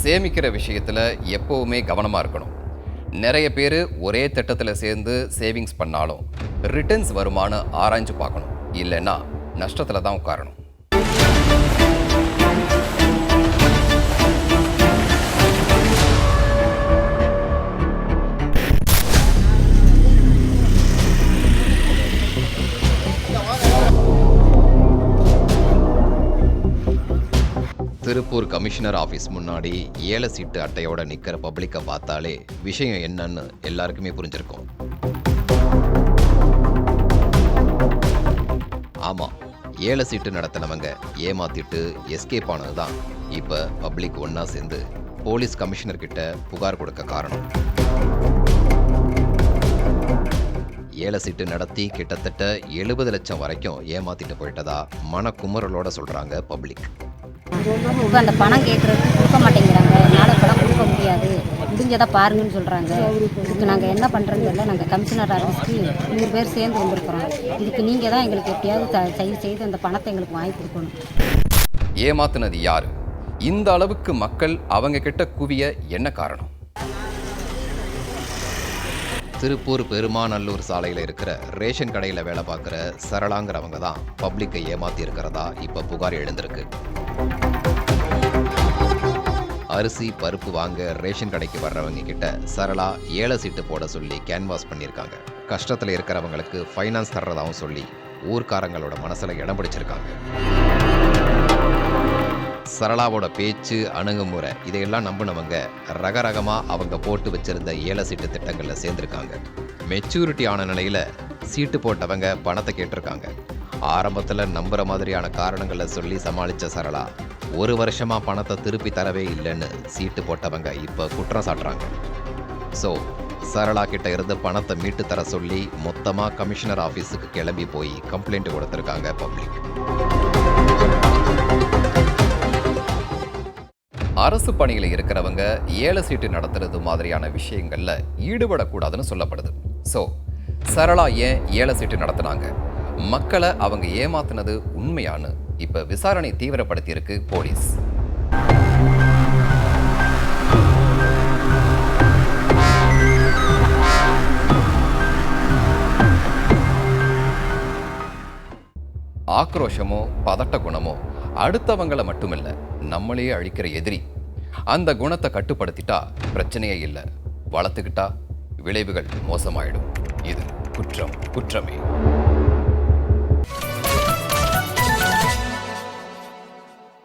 சேமிக்கிற விஷயத்தில் எப்போவுமே கவனமாக இருக்கணும். நிறைய பேர் ஒரே திட்டத்தில் சேர்ந்து சேவிங்ஸ் பண்ணாலும் ரிட்டர்ன்ஸ் வருமானு ஆராய்ஞ்சு பார்க்கணும். இல்லைன்னா நஷ்டத்தில் தான் உட்காரணும். திருப்பூர் கமிஷனர் ஆஃபீஸ் முன்னாடி ஏல சீட்டு அட்டையோட நிற்கிற பப்ளிக்கை பார்த்தாலே விஷயம் என்னன்னு எல்லாருக்குமே புரிஞ்சிருக்கும். ஆமாம், ஏல சீட்டு நடத்தினவங்க ஏமாத்திட்டு எஸ்கேப் ஆனது தான் இப்போ பப்ளிக் ஒன்றா சேர்ந்து போலீஸ் கமிஷனர்கிட்ட புகார் கொடுக்க காரணம். ஏல சீட்டு நடத்தி கிட்டத்தட்ட 70 லட்சம் வரைக்கும் ஏமாத்திட்டு போயிட்டதா மனக்குமுறலோட சொல்கிறாங்க பப்ளிக். இப்போ அந்த பணம் கேட்குறது கொடுக்க மாட்டேங்கிறாங்க. என்னால் பணம் கொடுக்க முடியாது, முடிஞ்சதை பாருங்கன்னு சொல்கிறாங்க. இதுக்கு நாங்கள் என்ன பண்ணுறதுன்னு தெரியல. நாங்கள் கமிஷனர் ஆஃபீஸ்க்கு 100 பேர் சேர்ந்து வந்திருக்கிறோம். இதுக்கு நீங்கள் தான் எங்களுக்கு எப்படியாவது செய்து அந்த பணத்தை எங்களுக்கு வாங்கி கொடுக்கணும். ஏமாத்துனது யாரு? இந்த அளவுக்கு மக்கள் அவங்க கிட்ட குவிய என்ன காரணம்? திருப்பூர் பெருமாநல்லூர் சாலையில் இருக்கிற ரேஷன் கடையில் வேலை பார்க்குற சரளாங்கிறவங்க தான் பப்ளிக்கை ஏமாத்தி இருக்கிறதா இப்போ புகார் எழுந்திருக்கு. அரிசி பருப்பு வாங்க ரேஷன் கடைக்கு வர்றவங்க கிட்ட சரளா ஏல சீட்டு போட சொல்லி கேன்வாஸ் பண்ணியிருக்காங்க. கஷ்டத்தில் இருக்கிறவங்களுக்கு ஃபைனான்ஸ் தர்றதாகவும் சொல்லி ஊர்க்காரங்களோட மனசில் இடம் பிடிச்சிருக்காங்க. சரளாவோட பேச்சு, அணுகுமுறை இதையெல்லாம் நம்பினவங்க ரகரகமாக அவங்க போட்டு வச்சிருந்த ஏல சீட்டு திட்டங்களில் சேர்ந்துருக்காங்க. மெச்சூரிட்டி ஆன நிலையில் சீட்டு போட்டவங்க பணத்தை கேட்டிருக்காங்க. ஆரம்பத்தில் நம்புகிற மாதிரியான காரணங்களை சொல்லி சமாளித்த சரளா 1 வருஷமாக பணத்தை திருப்பி தரவே இல்லைன்னு சீட்டு போட்டவங்க இப்போ குற்றம் சாட்டுறாங்க. ஸோ சரளா கிட்ட இருந்து பணத்தை மீட்டு தர சொல்லி மொத்தமாக கமிஷனர் ஆஃபீஸுக்கு கிளம்பி போய் கம்ப்ளைண்ட் கொடுத்துருக்காங்க பப்ளிக். அரசு பணியில் இருக்கிறவங்க ஏல சீட்டு நடத்துறது மாதிரியான விஷயங்கள்ல ஈடுபடக்கூடாதுன்னு சொல்லப்படுது. ஸோ சரளா ஏன் ஏல சீட்டு நடத்தினாங்க? மக்களை அவங்க ஏமாத்தினது உண்மையானு இப்ப விசாரணை தீவிரப்படுத்தி இருக்கு போலீஸ். ஆக்ரோஷமோ பதட்ட குணமோ அடுத்தவங்களை மட்டுமில்ல, நம்மளே அழிக்கிற எதிரி. அந்த குணத்தை கட்டுப்படுத்திட்டா பிரச்சனையே இல்லை, வளர்த்துக்கிட்டா விளைவுகள் மோசமாயிடும். இது குற்றமே.